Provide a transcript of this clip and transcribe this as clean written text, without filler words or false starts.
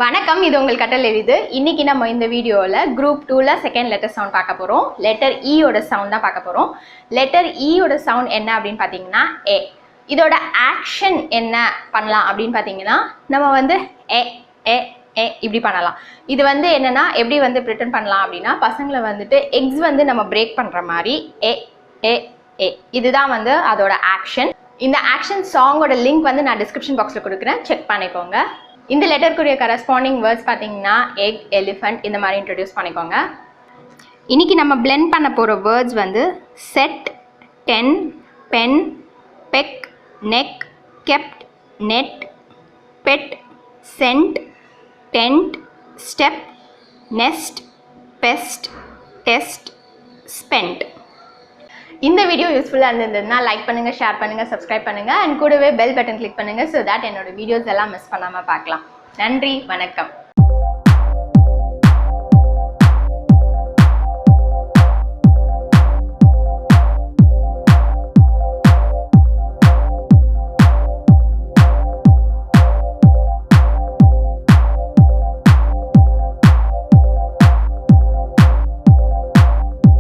வணக்கம், இது உங்கள் கட்டல் எளிது. இன்னைக்கு நம்ம இந்த வீடியோவில் குரூப் 2ல செகண்ட் லெட்டர் சவுண்ட் பார்க்க போகிறோம். லெட்டர் ஈயோட சவுண்ட் தான் பார்க்க போகிறோம். லெட்டர் ஈயோட சவுண்ட் என்ன அப்படின்னு பார்த்தீங்கன்னா ஏ. இதோட ஆக்ஷன் என்ன பண்ணலாம் அப்படின்னு பார்த்தீங்கன்னா நம்ம வந்து ஏ ஏ ஏ இப்படி பண்ணலாம். இது வந்து என்னென்னா எப்படி வந்து ப்ரிட்டன் பண்ணலாம் அப்படின்னா பசங்களை வந்துட்டு எக்ஸ் வந்து நம்ம பிரேக் பண்ணுற மாதிரி ஏ ஏ ஏ இதுதான் வந்து அதோட ஆக்ஷன். இந்த ஆக்ஷன் சாங்கோட லிங்க் வந்து நான் டிஸ்கிரிப்ஷன் பாக்ஸில் கொடுக்குறேன், செக் பண்ணிக்கோங்க. இந்த லெட்டருக்குரிய கரஸ்பாண்டிங் வேர்ட்ஸ் பார்த்தீங்கன்னா எக், எலிஃபண்ட் இந்த மாதிரி இன்ட்ரடியூஸ் பண்ணிக்கோங்க. இன்றைக்கி நம்ம பிளெண்ட் பண்ண போகிற வேர்ட்ஸ் வந்து set, ten, pen, peck, neck, kept, net, bet, cent, tent, step, nest, best, test, spend. இந்த வீடியோ யூஸ்ஃபுல்லாக இருந்ததுன்னா லைக் பண்ணுங்கள், ஷேர் பண்ணுங்கள், சப்ஸ்கிரைப் பண்ணுங்கள் அண்ட் கூடவே பெல் பட்டன் கிளிக் பண்ணுங்கள் ஸோ தட் என்னோட வீடியோஸ் எல்லாம் மிஸ் பண்ணாமல் பார்க்கலாம். நன்றி, வணக்கம்.